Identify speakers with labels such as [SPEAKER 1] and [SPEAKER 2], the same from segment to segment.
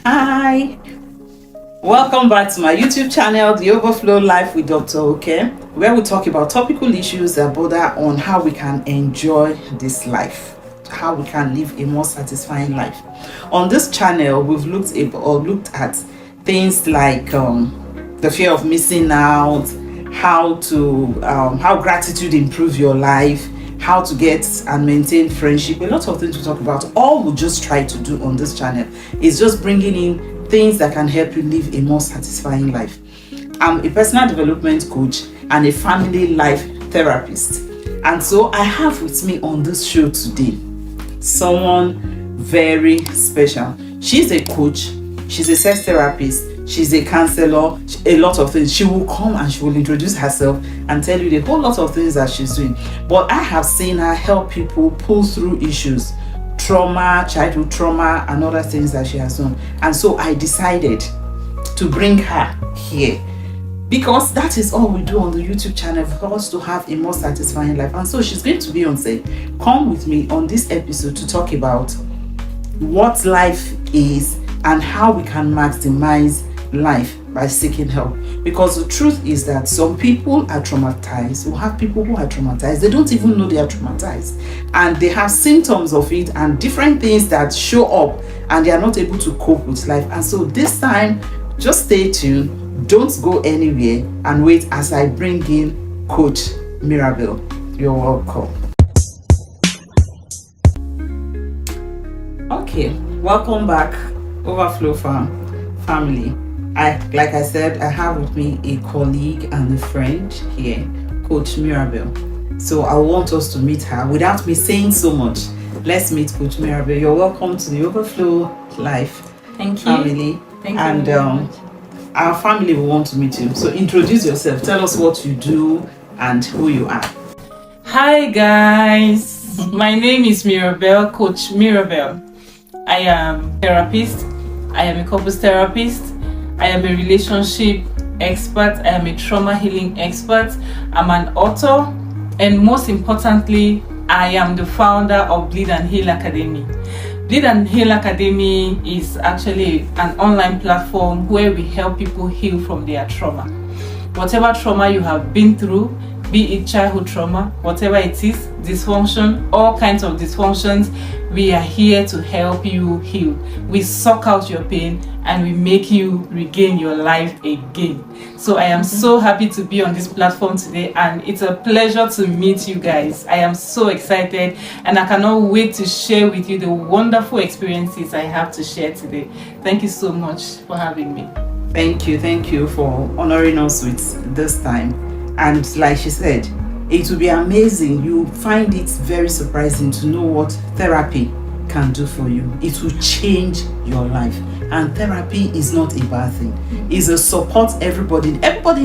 [SPEAKER 1] Hi, welcome back to my YouTube channel, The Overflow Life with Dr. Oke, where we talk about topical issues that border on how we can enjoy this life, how we can live a more satisfying life. On this channel, we've looked at things like the fear of missing out, how gratitude improves your life, how to get and maintain friendship, a lot of things to talk about. All we'll just try to do on this channel is just bringing in things that can help you live a more satisfying life. I'm a personal development coach and a family life therapist, and so I have with me on this show today someone very special. She's a coach, she's a sex therapist, she's a counselor, a lot of things. She will come and she will introduce herself and tell you the whole lot of things that she's doing. But I have seen her help people pull through issues, trauma, childhood trauma, and other things that she has done. And so I decided to bring her here because that is all we do on the YouTube channel, for us to have a more satisfying life. And so she's going to be on set. Come with me on this episode to talk about what life is and how we can maximize life by seeking help. Because the truth is that some people are traumatized. We have people who are traumatized, they don't even know they are traumatized, and they have symptoms of it and different things that show up, and they are not able to cope with life. And so this time, just stay tuned, don't go anywhere, and wait as I bring in Coach Mirabel. You're welcome. Okay, welcome back, Overflow family. Like I said, I have with me a colleague and a friend here, Coach Mirabel. So I want us to meet her without me saying so much. Let's meet Coach Mirabel. You're welcome to the Overflow Life family.
[SPEAKER 2] Thank you.
[SPEAKER 1] And our family will want to meet you. So introduce yourself. Tell us what you do and who you are.
[SPEAKER 2] Hi guys, my name is Mirabel, Coach Mirabel. I am a therapist. I am a couples therapist. I am a relationship expert. I am a trauma healing expert. I'm an author, and most importantly, I am the founder of Bleed and Heal Academy. Bleed and Heal Academy is actually an online platform where we help people heal from their trauma. Whatever trauma you have been through, be it childhood trauma, whatever it is, dysfunction, all kinds of dysfunctions, we are here to help you heal. We suck out your pain and we make you regain your life again. So I am so happy to be on this platform today, and it's a pleasure to meet you guys. I am so excited and I cannot wait to share with you the wonderful experiences I have to share today. Thank you so much for having me.
[SPEAKER 1] Thank you for honoring us with this time. And like she said, it will be amazing. You find it very surprising to know what therapy can do for you. It will change your life. And therapy is not a bad thing. It's a support. Everybody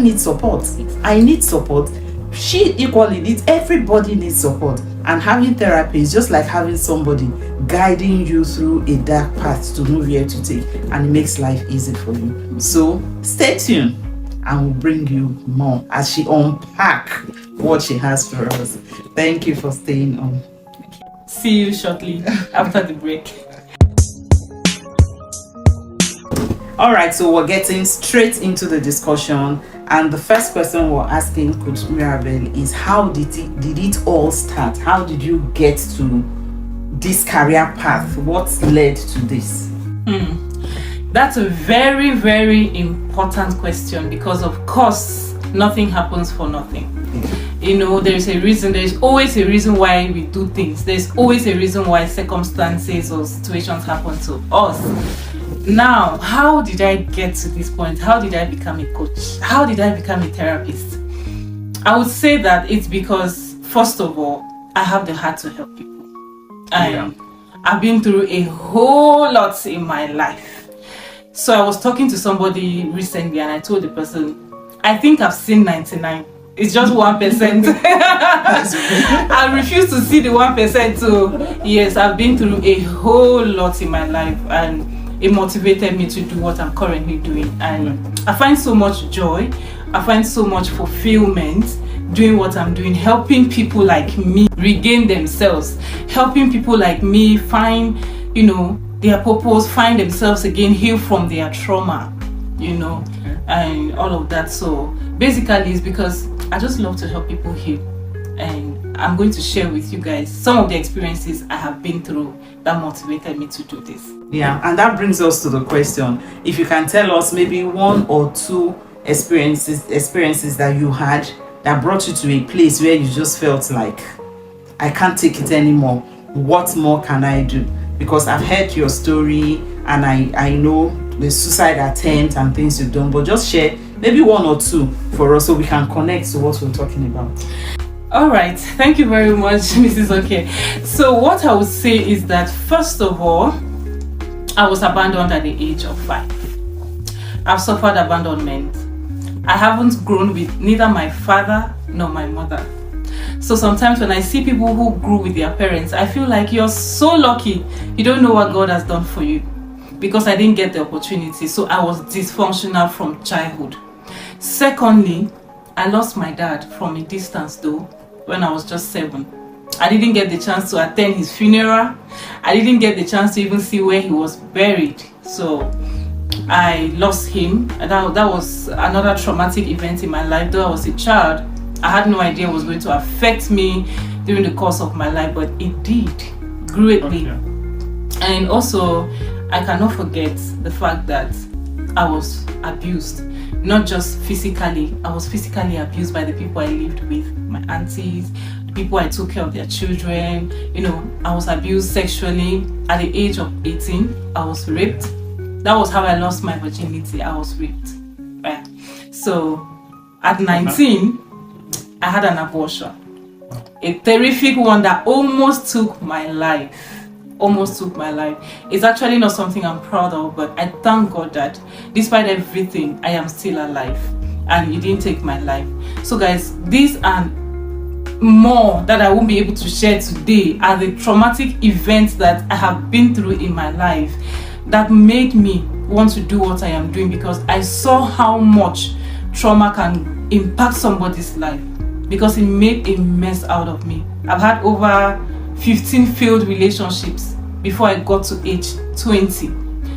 [SPEAKER 1] needs support. I need support. She equally needs, everybody needs support. And having therapy is just like having somebody guiding you through a dark path to know where to take, and it makes life easy for you. So stay tuned and we'll bring you more as she unpack what she has for us. Thank you for staying on.
[SPEAKER 2] See you shortly after the break.
[SPEAKER 1] All right, so we're getting straight into the discussion, and the first question we're asking Coach Mirabel is, how did it all start? How did you get to this career path? What led to this?
[SPEAKER 2] That's a very, very important question, because of course nothing happens for nothing. You know, there's always a reason why we do things. There's always a reason why circumstances or situations happen to us. Now, how did I get to this point? How did I become a coach? How did I become a therapist? I would say that it's because, first of all, I have the heart to help people. I've been through a whole lot in my life. So I was talking to somebody recently and I told the person, I think I've seen 99. It's just 1%. I refuse to see the 1%. So yes, I've been through a whole lot in my life, and it motivated me to do what I'm currently doing. And I find so much joy. I find so much fulfillment doing what I'm doing, helping people like me regain themselves, helping people like me find, their purpose, find themselves again, heal from their trauma, you know, and all of that. So basically it's because I just love to help people heal, and I'm going to share with you guys some of the experiences I have been through that motivated me to do this.
[SPEAKER 1] Yeah, and that brings us to the question, if you can tell us maybe one or two experiences that you had that brought you to a place where you just felt like, I can't take it anymore, what more can I do? Because I've heard your story and I know the suicide attempt and things you've done, but just share maybe one or two for us so we can connect to what we're talking about.
[SPEAKER 2] All right, thank you very much, Mrs. Okay. So what I would say is that, first of all, I was abandoned at the age of 5. I've suffered abandonment. I haven't grown with neither my father nor my mother. So sometimes when I see people who grew with their parents, I feel like you're so lucky. You don't know what God has done for you, because I didn't get the opportunity. So I was dysfunctional from childhood. Secondly, I lost my dad from a distance though when I was just 7. I didn't get the chance to attend his funeral. I didn't get the chance to even see where he was buried. So I lost him. That was another traumatic event in my life. Though I was a child, I had no idea it was going to affect me during the course of my life, but it did greatly. Okay. And also, I cannot forget the fact that I was abused. Not just physically, I was physically abused by the people I lived with, my aunties, the people I took care of their children. You know, I was abused sexually. At the age of 18, I was raped. That was how I lost my virginity. I was raped. Right? So, at 19, I had an abortion. A terrific one that almost took my life. It's actually not something I'm proud of, but I thank God that despite everything, I am still alive and He didn't take my life. So guys, these are more that I won't be able to share today are the traumatic events that I have been through in my life that made me want to do what I am doing, because I saw how much trauma can impact somebody's life, because it made a mess out of me. I've had over 15 failed relationships before I got to age 20.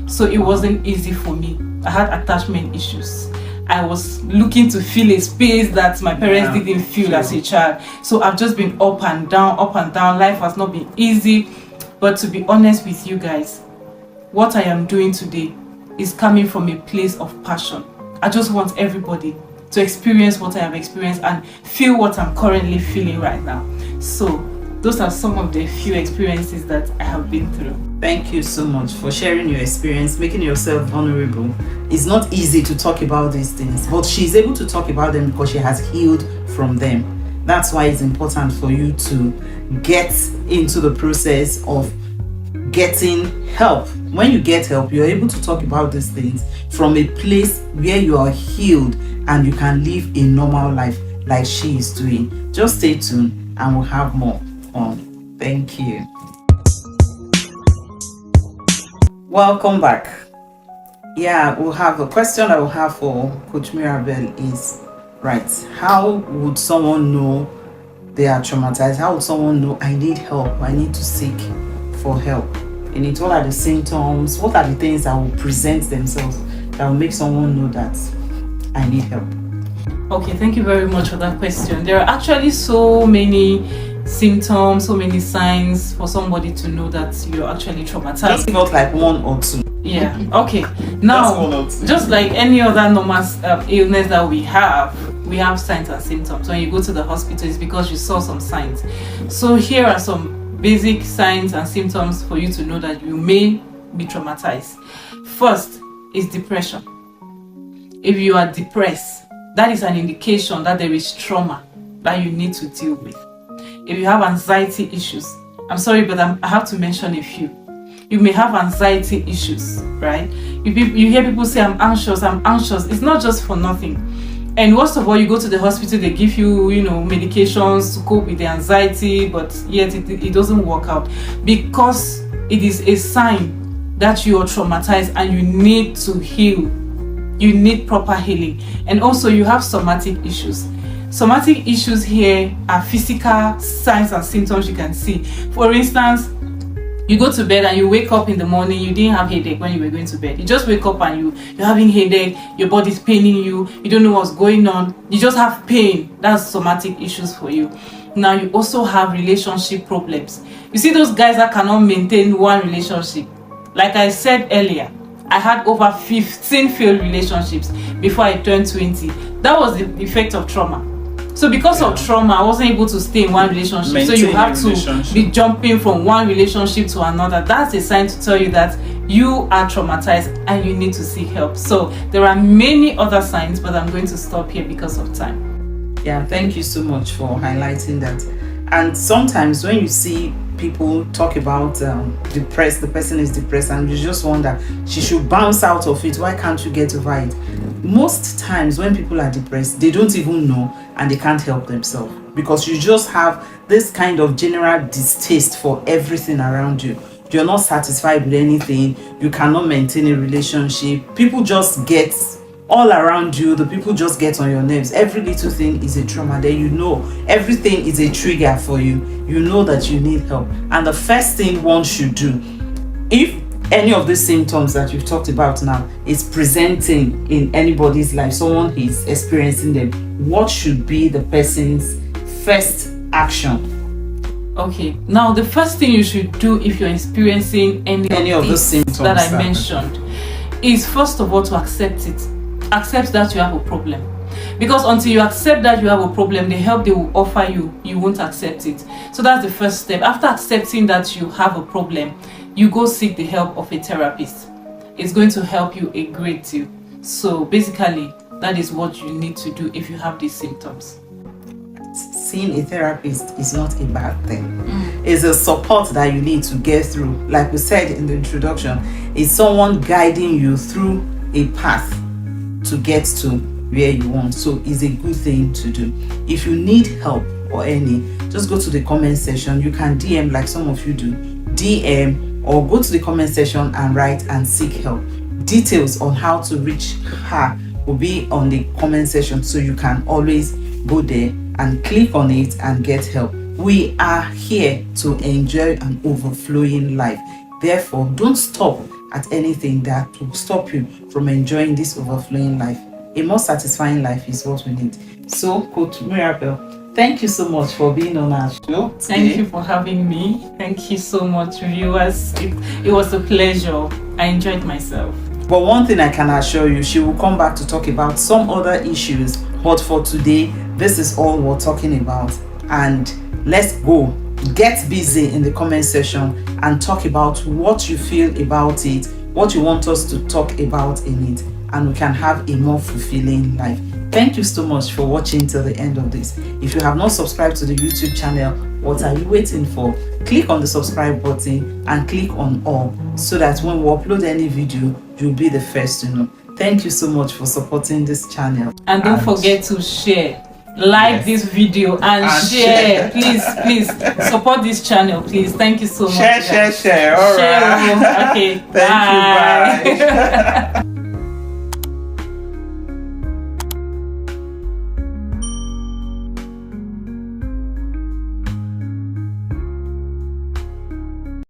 [SPEAKER 2] So it wasn't easy for me. I had attachment issues. I was looking to fill a space that my parents didn't feel as a child. So I've just been up and down. Life has not been easy. But to be honest with you guys, what I am doing today is coming from a place of passion. I just want everybody to experience what I have experienced and feel what I'm currently feeling right now. So those are some of the few experiences that I have been through.
[SPEAKER 1] Thank you so much for sharing your experience, making yourself vulnerable. It's not easy to talk about these things, but she's able to talk about them because she has healed from them. That's why it's important for you to get into the process of getting help. When you get help, you're able to talk about these things from a place where you are healed and you can live a normal life like she is doing. Just stay tuned and we'll have more on. Thank you. Welcome back. Yeah, we'll have a question I will have for Coach Mirabel is, right, how would someone know they are traumatized? How would someone know I need help, I need to seek for help? And what are the symptoms? What are the things that will present themselves that will make someone know that I need help?
[SPEAKER 2] Okay, thank you very much for that question. There are actually so many symptoms, so many signs for somebody to know that you're actually traumatized.
[SPEAKER 1] Just not like one or two.
[SPEAKER 2] Yeah, okay. Now, just like any other normal illness that we have signs and symptoms. When you go to the hospital, it's because you saw some signs. So here are some basic signs and symptoms for you to know that you may be traumatized. First is depression. If you are depressed, that is an indication that there is trauma that you need to deal with. If you have anxiety issues, I'm sorry, but I have to mention a few. You may have anxiety issues, right? You hear people say, I'm anxious. It's not just for nothing. And worst of all, you go to the hospital, they give you, medications to cope with the anxiety, but yet it doesn't work out because it is a sign that you are traumatized and you need to heal. You need proper healing. And also you have somatic issues. Somatic issues here are physical signs and symptoms you can see. For instance, You go to bed and you wake up in the morning, you didn't have headache when you were going to bed. You just wake up and you're having headache, your body's paining you, you don't know what's going on, you just have pain. That's somatic issues for you. Now you also have relationship problems. You see those guys that cannot maintain one relationship. Like I said earlier, I had over 15 failed relationships before I turned 20. That was the effect of trauma. So because of trauma, I wasn't able to stay in one relationship.
[SPEAKER 1] Maintain
[SPEAKER 2] so you have to be jumping from one relationship to another. That's a sign to tell you that you are traumatized and you need to seek help. So there are many other signs, but I'm going to stop here because of time.
[SPEAKER 1] Yeah, thank you so much for highlighting that. And sometimes when you see people talk about depressed, the person is depressed, and you just wonder, she should bounce out of it, why can't you get over it? Most times when people are depressed, they don't even know and they can't help themselves, because you just have this kind of general distaste for everything around you. You're not satisfied with anything, you cannot maintain a relationship, people just get all around you, the people just get on your nerves. Every little thing is a trauma. Then you know everything is a trigger for you. You know that you need help. And the first thing one should do, if any of the symptoms that you've talked about now is presenting in anybody's life, someone is experiencing them, what should be the person's first action?
[SPEAKER 2] Okay, now the first thing you should do if you're experiencing any of the symptoms that I mentioned is first of all to accept it. Accept that you have a problem, because until you accept that you have a problem, the help they will offer you, you won't accept it. So that's the first step. After accepting that you have a problem, you go seek the help of a therapist. It's going to help you a great deal. So basically, that is what you need to do if you have these symptoms.
[SPEAKER 1] Seeing a therapist is not a bad thing. It's a support that you need to get through. Like we said in the introduction, it's someone guiding you through a path to get to where you want. So it's a good thing to do. If you need help or any, just go to the comment section. You can DM like some of you do, DM, or go to the comment section and write and seek help. Details on how to reach her will be on the comment section, so you can always go there and click on it and get help. We are here to enjoy an overflowing life. Therefore, don't stop at anything that will stop you from enjoying this overflowing life. A more satisfying life is what we need. So, Coach Mirabel, thank you so much for being on our show today.
[SPEAKER 2] Thank you for having me. Thank you so much, viewers. It was a pleasure. I enjoyed myself.
[SPEAKER 1] But one thing I can assure you, she will come back to talk about some other issues. But for today, this is all we're talking about. And let's go. Get busy in the comment section and talk about what you feel about it, what you want us to talk about in it, and we can have a more fulfilling life. Thank you so much for watching till the end of this. If you have not subscribed to the YouTube channel, what are you waiting for? Click on the subscribe button and click on all, so that when we upload any video, you'll be the first to know. Thank you so much for supporting this channel.
[SPEAKER 2] And don't forget to share. Like this video and share. Please support this channel, please. Thank you so much.
[SPEAKER 1] Share. All right.
[SPEAKER 2] Okay.
[SPEAKER 1] Thank you. Bye.